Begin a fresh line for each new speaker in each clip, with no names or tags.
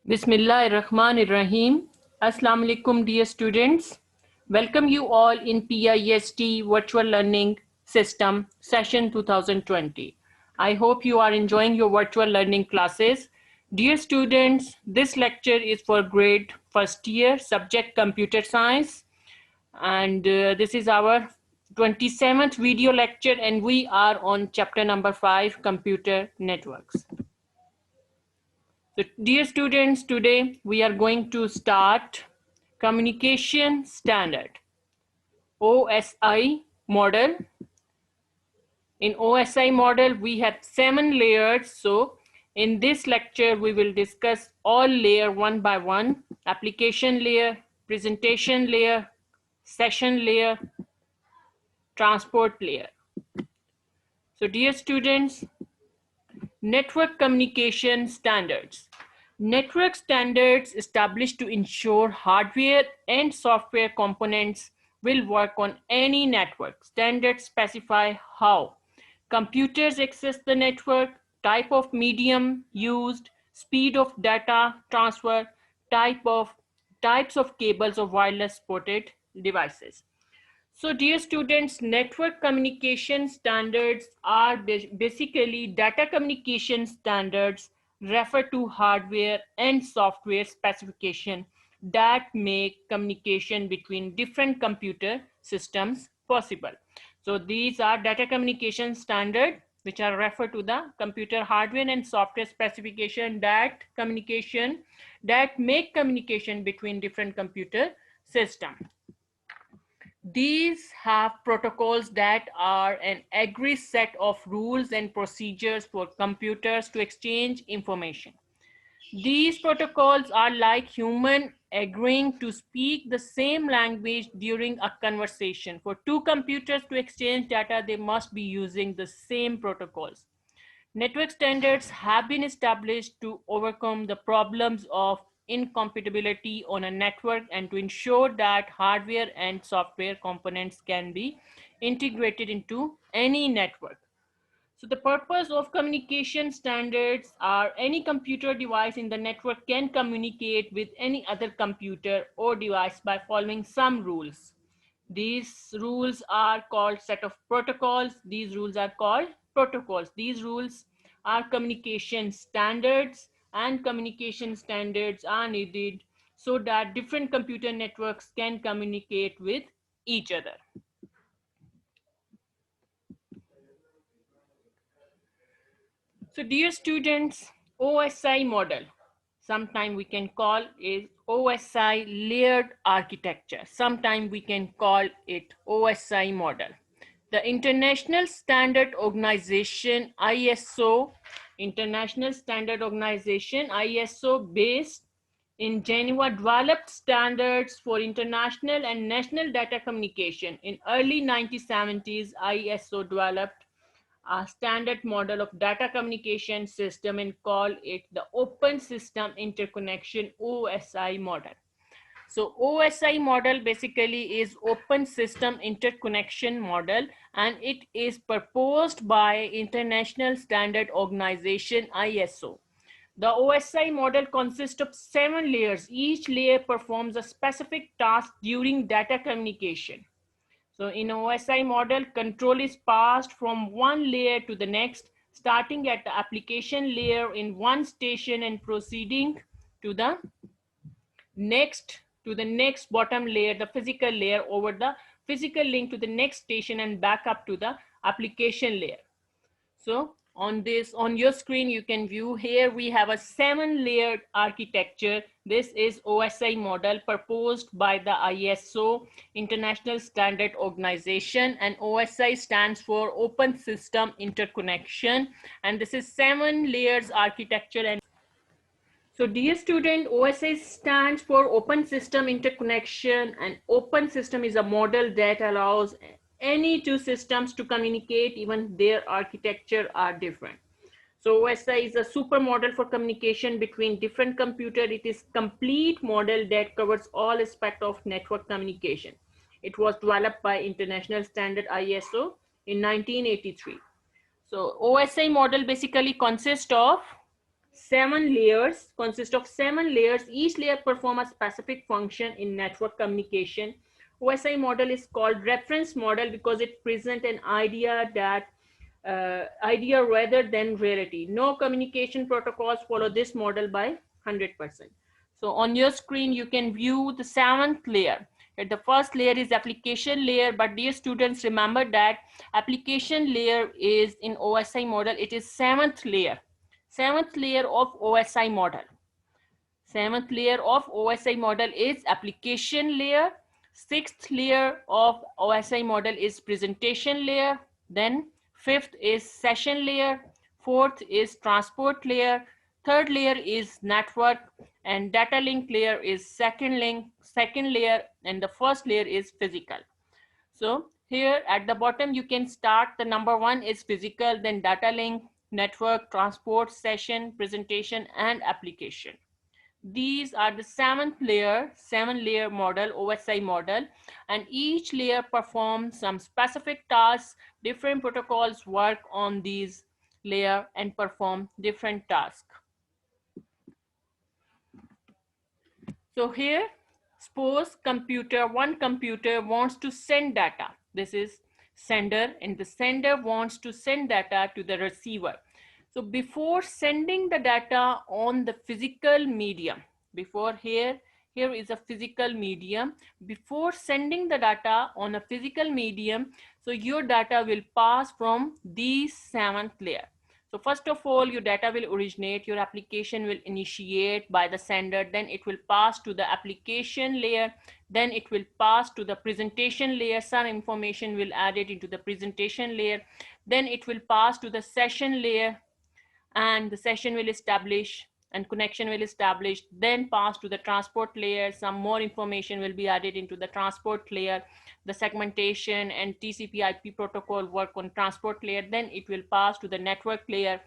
Bismillahirrahmanirrahim. Assalamu alaikum, dear students. Welcome you all in PIST Virtual Learning System Session 2020. I hope you are enjoying your virtual learning classes. Dear students, this lecture is for grade first year, subject computer science. And this is our 27th video lecture, and we are on chapter number 5, computer networks. So, dear students, today we are going to start communication standard, OSI model. In OSI model, we have 7 layers. So, in this lecture, we will discuss all layer one by one: application layer, presentation layer, session layer, transport layer. So, dear students, network communication standards. Network standards established to ensure hardware and software components will work on any network. Standards specify how computers access the network, type of medium used, speed of data transfer, types of cables or wireless supported devices. So, dear students, network communication standards are basically data communication standards refer to hardware and software specification that make communication between different computer systems possible. So, these are data communication standards which are referred to the computer hardware and software specification that make communication between different computer systems. These have protocols that are an agreed set of rules and procedures for computers to exchange information. These protocols are like humans agreeing to speak the same language during a conversation. For two computers to exchange data, they must be using the same protocols. Network standards have been established to overcome the problems of incompatibility on a network and to ensure that hardware and software components can be integrated into any network. So the purpose of communication standards are any computer device in the network can communicate with any other computer or device by following some rules. These rules are called set of protocols. These rules are called protocols. These rules are communication standards, and communication standards are needed so that different computer networks can communicate with each other. So, dear students, OSI model, sometimes we can call it OSI layered architecture. Sometimes we can call it OSI model. The International Standard Organization ISO based in Geneva developed standards for international and national data communication. In early 1970s, ISO developed a standard model of data communication system and call it the Open System Interconnection OSI model. So OSI model basically is Open System Interconnection model, and it is proposed by International Standard Organization ISO. The OSI model consists of 7 layers. Each layer performs a specific task during data communication. So in OSI model, control is passed from one layer to the next, starting at the application layer in one station and proceeding to the next bottom layer, the physical layer, over the physical link to the next station and back up to the application layer. So on your screen, you can view here we have a 7-layered architecture. This is OSI model proposed by the ISO, International Standard Organization, and OSI stands for Open System Interconnection. And this is 7 layers architecture. And so dear student, OSI stands for Open System Interconnection, and Open System is a model that allows any two systems to communicate even their architecture are different. So OSI is a super model for communication between different computers. It is complete model that covers all aspects of network communication. It was developed by International Standard ISO in 1983. So OSI model basically consists of 7 layers, consist of 7 layers. Each layer perform a specific function in network communication. OSI model is called reference model because it presents an idea that idea rather than reality. No communication protocols follow this model by 100%. So on your screen, you can view the 7th layer. The first layer is application layer, but dear students, remember that application layer is in OSI model, it is 7th layer. 7th layer of OSI model. 7th layer of OSI model is application layer. 6th layer of OSI model is presentation layer. Then 5th is session layer. 4th is transport layer. 3rd layer is network, and data link layer is second layer, and the first layer is physical. So here at the bottom, you can start the number 1 is physical, then data link, network, transport, session, presentation, and application. These are the 7th layer, 7-layer model, OSI model, and each layer performs some specific tasks. Different protocols work on these layer and perform different tasks. So here, suppose one computer wants to send data. This is sender, and the sender wants to send data to the receiver. So before sending the data on the physical medium, here is a physical medium. Before sending the data on a physical medium, so your data will pass from the 7th layer. So first of all, your data will originate, your application will initiate by the sender, then it will pass to the application layer, then it will pass to the presentation layer, some information will add it into the presentation layer, then it will pass to the session layer, and the session will establish and connection will establish, then pass to the transport layer, some more information will be added into the transport layer, the segmentation and TCP IP protocol work on transport layer, then it will pass to the network layer,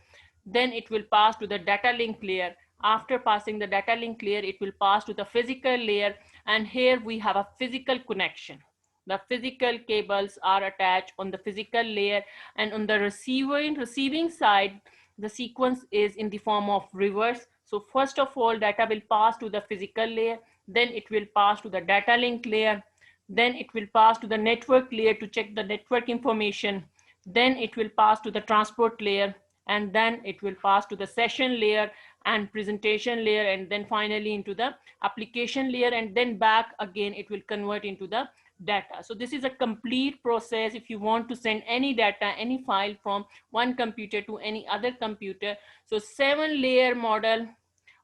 then it will pass to the data link layer. After passing the data link layer, it will pass to the physical layer, and here we have a physical connection. The physical cables are attached on the physical layer, and on the receiving side, the sequence is in the form of reverse. So first of all, data will pass to the physical layer, then it will pass to the data link layer, then it will pass to the network layer to check the network information, then it will pass to the transport layer, and then it will pass to the session layer and presentation layer, and then finally into the application layer, and then back again it will convert into the data. So this is a complete process. If you want to send any data, any file from one computer to any other computer, so 7-layer model,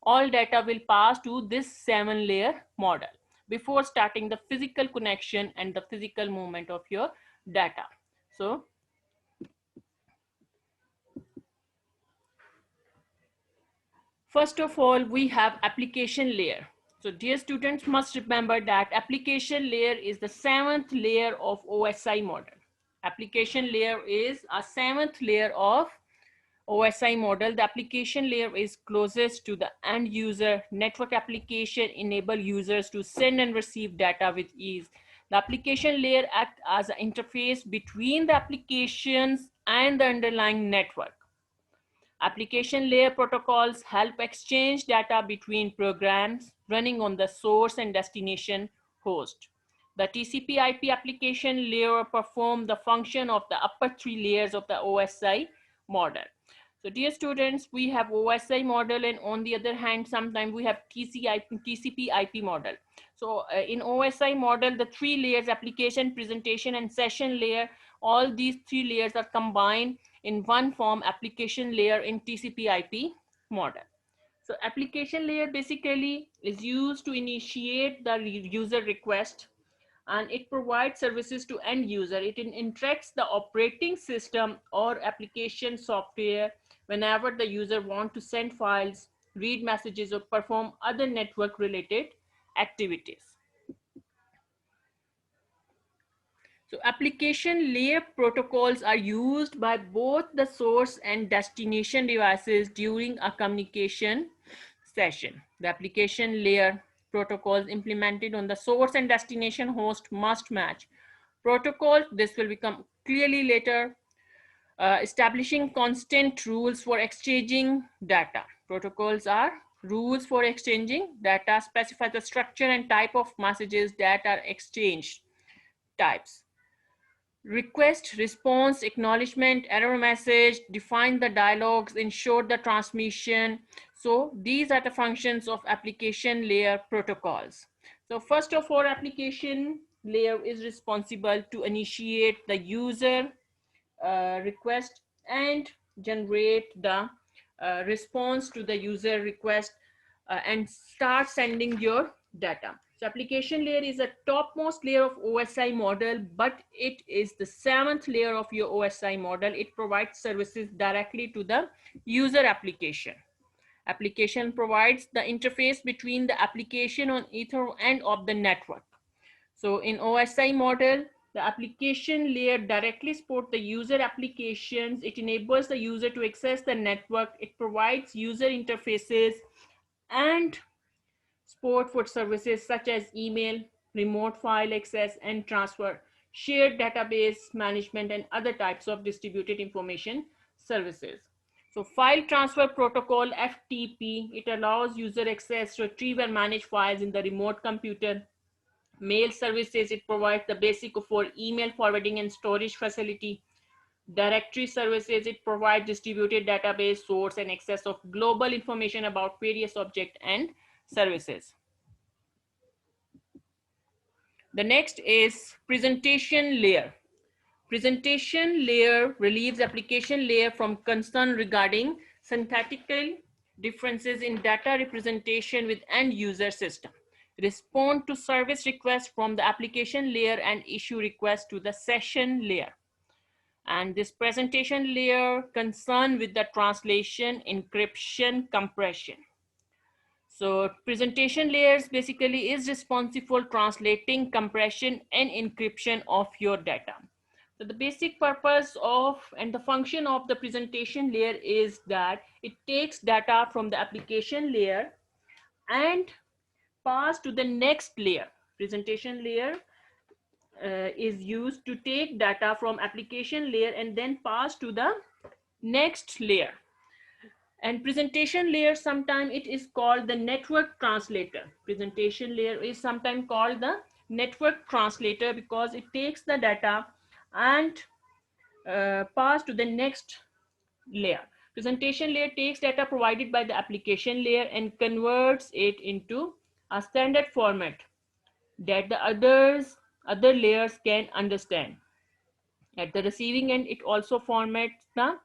all data will pass to this 7-layer model before starting the physical connection and the physical movement of your data. So first of all, we have application layer. So dear students must remember that application layer is the 7th layer of OSI model. Application layer is a 7th layer of OSI model. The application layer is closest to the end user. Network application enable users to send and receive data with ease. The application layer acts as an interface between the applications and the underlying network. Application layer protocols help exchange data between programs running on the source and destination host. The TCP IP application layer performs the function of the upper 3 layers of the OSI model. So dear students, we have OSI model, and on the other hand, sometimes we have TCP IP model. So in OSI model, the 3 layers, application, presentation, and session layer, all these 3 layers are combined in one form, application layer in TCP IP model. So application layer basically is used to initiate the user request, and it provides services to end user. It interacts the operating system or application software whenever the user wants to send files, read messages, or perform other network related activities. So application layer protocols are used by both the source and destination devices during a communication session. The application layer protocols implemented on the source and destination host must match. Protocol, this will become clearly later, establishing constant rules for exchanging data. Protocols are rules for exchanging data, specify the structure and type of messages that are exchanged. Types: request, response, acknowledgement, error message, define the dialogues, ensure the transmission. So these are the functions of application layer protocols. So first of all, application layer is responsible to initiate the user request and generate the response to the user request and start sending your data. So application layer is a topmost layer of OSI model, but it is the 7th layer of your OSI model. It provides services directly to the user application. Application provides the interface between the application on either end of the network. So in OSI model, the application layer directly supports the user applications. It enables the user to access the network. It provides user interfaces and support for services such as email, remote file access and transfer, shared database management, and other types of distributed information services. So file transfer protocol, FTP, it allows user access to retrieve and manage files in the remote computer. Mail services, it provides the basic for email forwarding and storage facility. Directory services, it provides distributed database source and access of global information about various objects and services. The next is presentation layer. Presentation layer relieves application layer from concern regarding synthetical differences in data representation with end user system. Respond to service requests from the application layer and issue requests to the session layer. And this presentation layer concern with the translation, encryption, compression. So presentation layers basically is responsible for translating, compression, and encryption of your data. So the basic purpose of and the function of the presentation layer is that it takes data from the application layer and pass to the next layer. Presentation layer is used to take data from application layer and then pass to the next layer. And presentation layer, sometimes it is called the network translator. Presentation layer is sometimes called the network translator because it takes the data and pass to the next layer. Presentation layer takes data provided by the application layer and converts it into a standard format that the other layers can understand. At the receiving end, it also formats the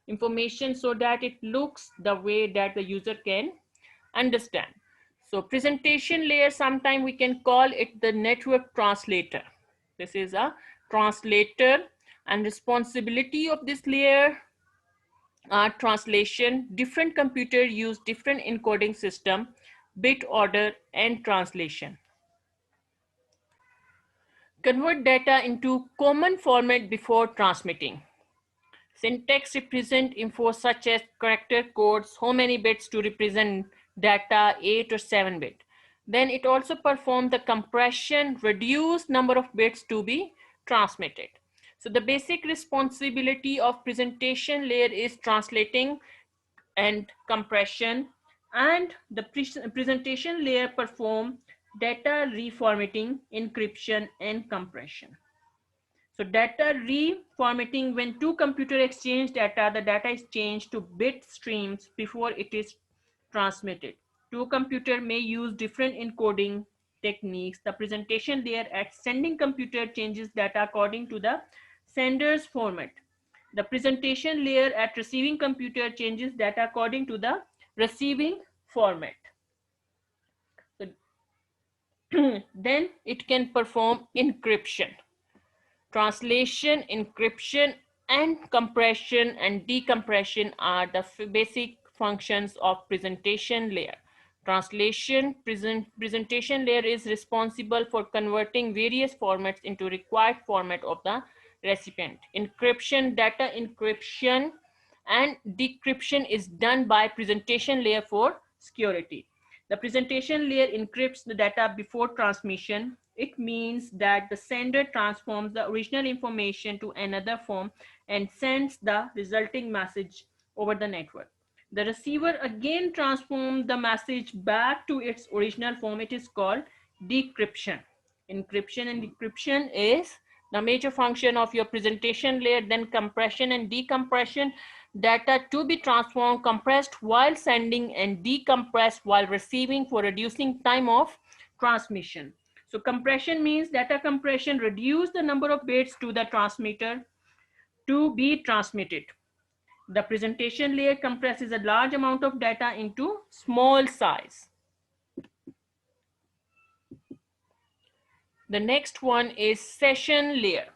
information so that it looks the way that the user can understand. So presentation layer, sometimes we can call it the network translator. This is a translator, and responsibility of this layer are translation. Different computers use different encoding system, bit order, and translation. Convert data into common format before transmitting. Syntax represent info such as character codes, how many bits to represent data, 8 or 7 bit. Then it also performs the compression, reduce number of bits to be transmitted. So the basic responsibility of presentation layer is translating and compression, and the presentation layer perform data reformatting, encryption, and compression. So data reformatting, when two computers exchange data, the data is changed to bit streams before it is transmitted. Two computers may use different encoding techniques. The presentation layer at sending computer changes data according to the sender's format. The presentation layer at receiving computer changes data according to the receiving format. So then it can perform encryption. Translation, encryption, and compression and decompression are the basic functions of presentation layer. Translation, presentation layer is responsible for converting various formats into required format of the recipient. Encryption, data encryption, and decryption is done by presentation layer for security. The presentation layer encrypts the data before transmission. It means that the sender transforms the original information to another form and sends the resulting message over the network. The receiver again transforms the message back to its original form. It is called decryption. Encryption and decryption is the major function of your presentation layer. Then compression and decompression, data to be transformed, compressed while sending and decompressed while receiving for reducing time of transmission. So compression means data compression, reduce the number of bits to the transmitter to be transmitted. The presentation layer compresses a large amount of data into small size. The next one is session layer.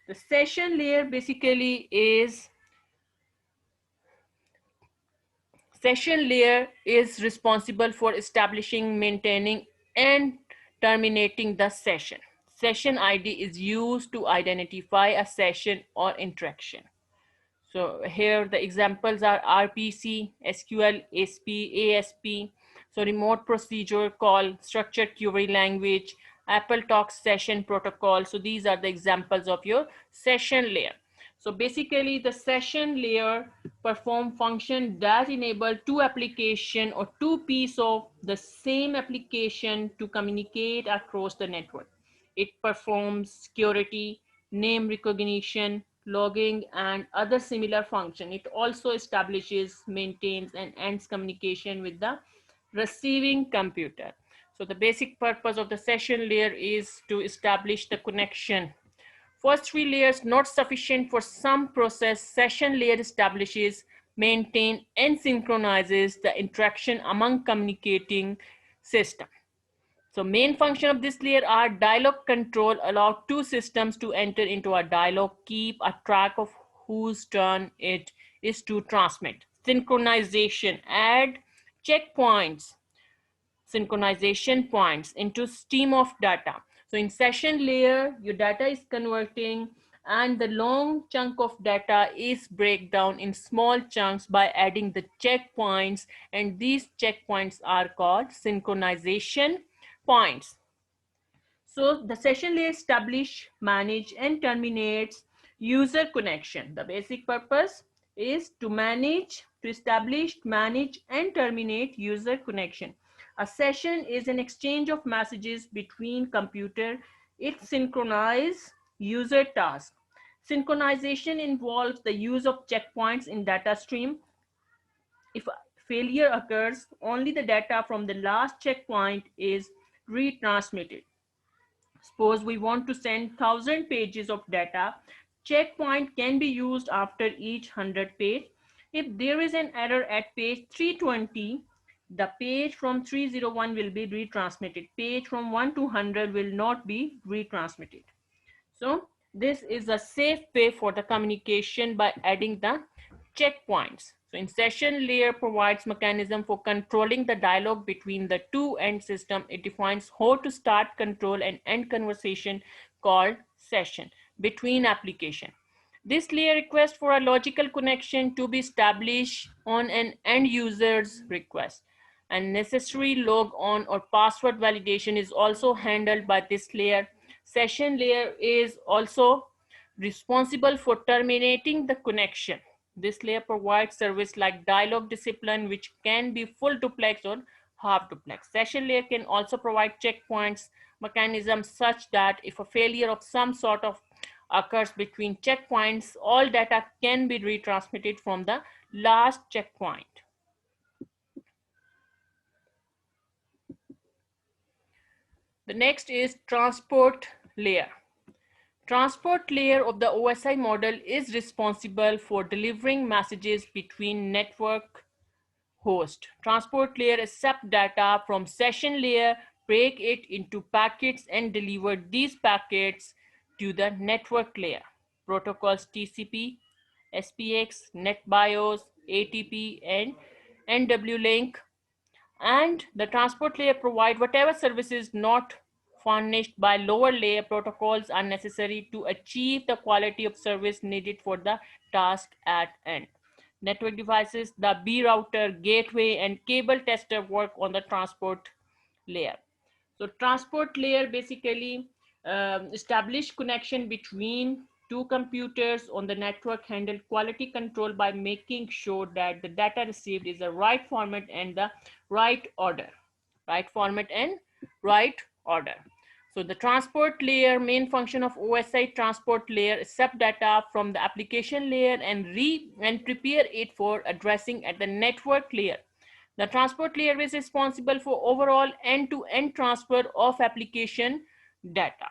The session layer basically is responsible for establishing, maintaining, and terminating the session. Session ID is used to identify a session or interaction. So here the examples are RPC, SQL, ASP, ASP. So remote procedure call, structured query language, AppleTalk session protocol. So these are the examples of your session layer. So basically the session layer perform function that enable two application or two piece of the same application to communicate across the network. It performs security, name recognition, logging, and other similar function. It also establishes, maintains, and ends communication with the receiving computer. So the basic purpose of the session layer is to establish the connection. First three layers not sufficient for some process. Session layer establishes, maintains, and synchronizes the interaction among communicating systems. So main function of this layer are dialog control, allow two systems to enter into a dialogue, keep a track of whose turn it is to transmit. Synchronization, add checkpoints, synchronization points into stream of data. So in session layer, your data is converting and the long chunk of data is break down in small chunks by adding the checkpoints, and these checkpoints are called synchronization points. So the session layer establish, manage, and terminates user connection. The basic purpose is to manage, to establish, manage, and terminate user connection. A session is an exchange of messages between computer. It synchronizes user tasks. Synchronization involves the use of checkpoints in data stream. If failure occurs, only the data from the last checkpoint is retransmitted. Suppose we want to send 1,000 pages of data. Checkpoint can be used after each 100 page. If there is an error at page 320, the page from 301 will be retransmitted. Page from 1 to 100 will not be retransmitted. So this is a safe way for the communication by adding the checkpoints. So in session layer provides mechanism for controlling the dialogue between the two end system. It defines how to start, control, and end conversation called session between application. This layer requests for a logical connection to be established on an end user's request. And necessary log on or password validation is also handled by this layer. Session layer is also responsible for terminating the connection. This layer provides service like dialog discipline, which can be full duplex or half duplex. Session layer can also provide checkpoints mechanisms such that if a failure of some sort of occurs between checkpoints, all data can be retransmitted from the last checkpoint. The next is transport layer. Transport layer of the OSI model is responsible for delivering messages between network host. Transport layer accepts data from session layer, break it into packets, and deliver these packets to the network layer. Protocols TCP, SPX, NetBIOS, ATP, and NWLink. And the transport layer provide whatever services not furnished by lower layer protocols are necessary to achieve the quality of service needed for the task at hand. Network devices, the B router, gateway, and cable tester work on the transport layer. So transport layer basically establish connection between two computers on the network handle quality control by making sure that the data received is the right format and the right order. Right format and right order. So the transport layer, main function of OSI transport layer, accept data from the application layer and prepare it for addressing at the network layer. The transport layer is responsible for overall end-to-end transfer of application data.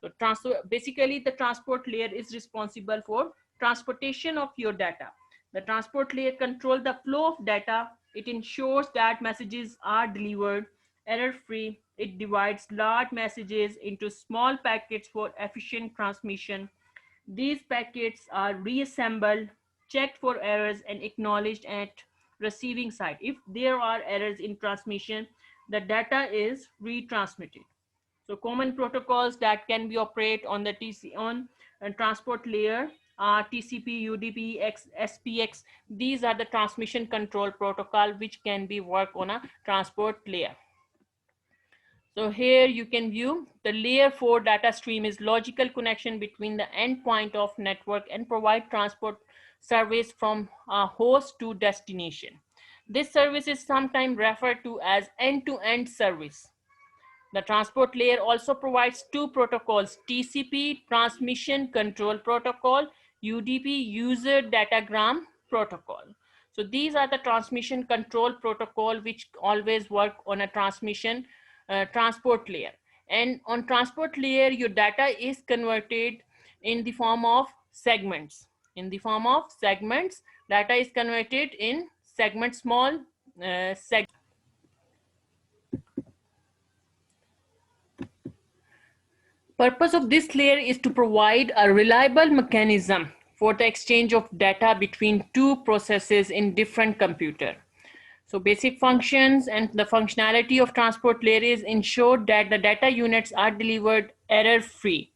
So basically the transport layer is responsible for transportation of your data. The transport layer controls the flow of data. It ensures that messages are delivered error-free. It divides large messages into small packets for efficient transmission. These packets are reassembled, checked for errors, and acknowledged at receiving side. If there are errors in transmission, the data is retransmitted. So common protocols that can be operate on the transport layer are TCP, UDP, SPX. These are the transmission control protocol which can be work on a transport layer. So here you can view the layer 4 data stream is logical connection between the endpoint of network and provide transport service from a host to destination. This service is sometimes referred to as end-to-end service. The transport layer also provides two protocols, TCP, Transmission Control Protocol, UDP, User Datagram Protocol. So these are the transmission control protocol which always work on a transmission transport layer. And on transport layer, your data is converted in the form of segments. In the form of segments, data is converted in segments, small segments. Purpose of this layer is to provide a reliable mechanism for the exchange of data between two processes in different computer. So basic functions and the functionality of transport layer is ensure that the data units are delivered error-free.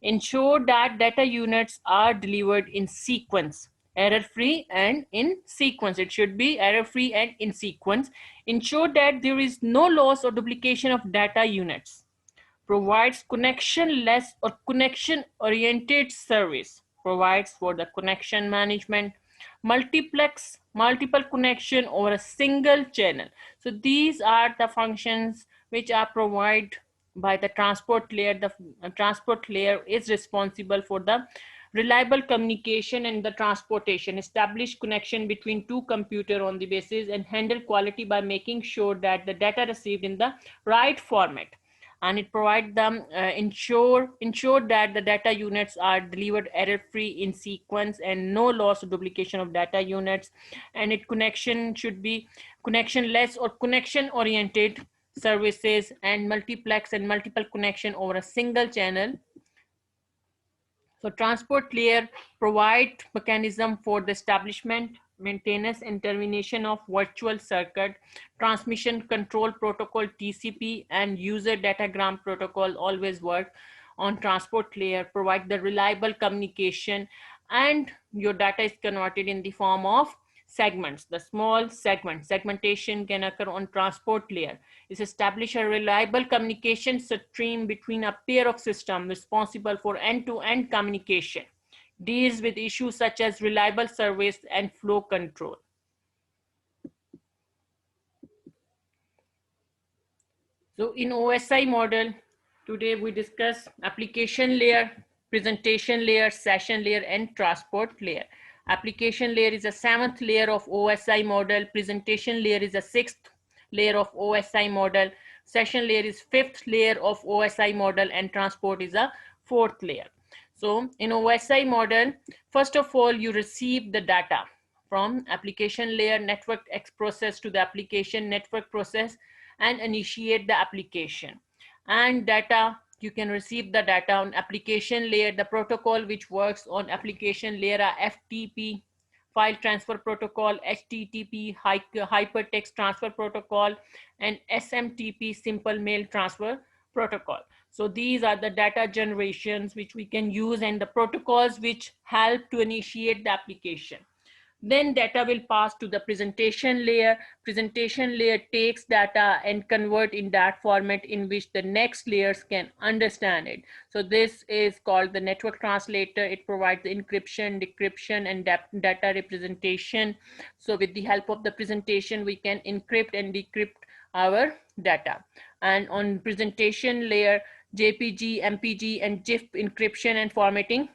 Ensure that data units are delivered in sequence, error-free and in sequence. It should be error-free and in sequence. Ensure that there is no loss or duplication of data units. Provides connectionless or connection-oriented service, provides for the connection management, multiple connection over a single channel. So these are the functions which are provided by the transport layer. The transport layer is responsible for the reliable communication and the transportation, establish connection between two computers on the basis and handle quality by making sure that the data received in the right format, and it provides them ensure that the data units are delivered error free in sequence and no loss or duplication of data units, and it connection should be connectionless or connection oriented services and multiplex and multiple connection over a single channel. So transport layer provide mechanism for the establishment, maintenance, and termination of virtual circuit, transmission control protocol TCP, and user datagram protocol always work on transport layer, provide the reliable communication, and your data is converted in the form of segments. The small segmentation can occur on transport layer. Is establish a reliable communication stream between a pair of systems responsible for end-to-end communication. Deals with issues such as reliable service and flow control. So in OSI model, today we discuss application layer, presentation layer, session layer, and transport layer. Application layer is a 7th layer of OSI model. Presentation layer is a 6th layer of OSI model. Session layer is 5th layer of OSI model, and transport is a 4th layer. So in OSI model, first of all, you receive the data from application layer network X process to the application network process and initiate the application. And data, you can receive the data on application layer. The protocol which works on application layer are FTP, file transfer protocol, HTTP, hypertext transfer protocol, and SMTP, simple mail transfer protocol. So these are the data generations which we can use and the protocols which help to initiate the application. Then data will pass to the presentation layer. Presentation layer takes data and convert in that format in which the next layers can understand it. So this is called the network translator. It provides the encryption, decryption, and data representation. So with the help of the presentation, we can encrypt and decrypt our data. And on presentation layer, JPG, MPG, and GIF encryption and formatting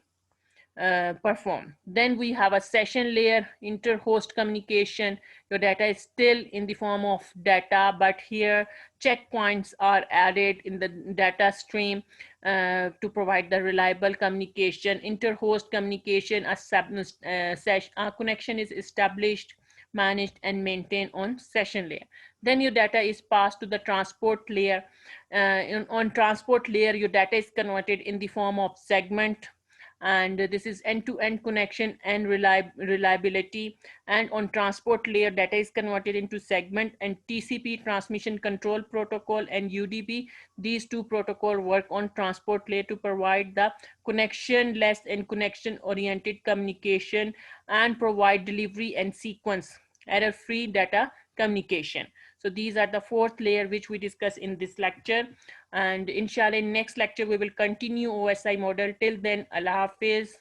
perform. Then we have a session layer, inter-host communication. Your data is still in the form of data, but here checkpoints are added in the data stream to provide the reliable communication. Inter-host communication, a connection is established, managed, and maintained on session layer. Then your data is passed to the transport layer. On transport layer, your data is converted in the form of segment, and this is end-to-end connection and reliability. And on transport layer, data is converted into segment, and TCP, transmission control protocol, and UDP, these two protocol work on transport layer to provide the connection-less and connection-oriented communication and provide delivery and sequence error-free data communication. So these are the fourth layer which we discuss in this lecture, and inshallah in next lecture we will continue OSI model. Till then, Allah Hafiz.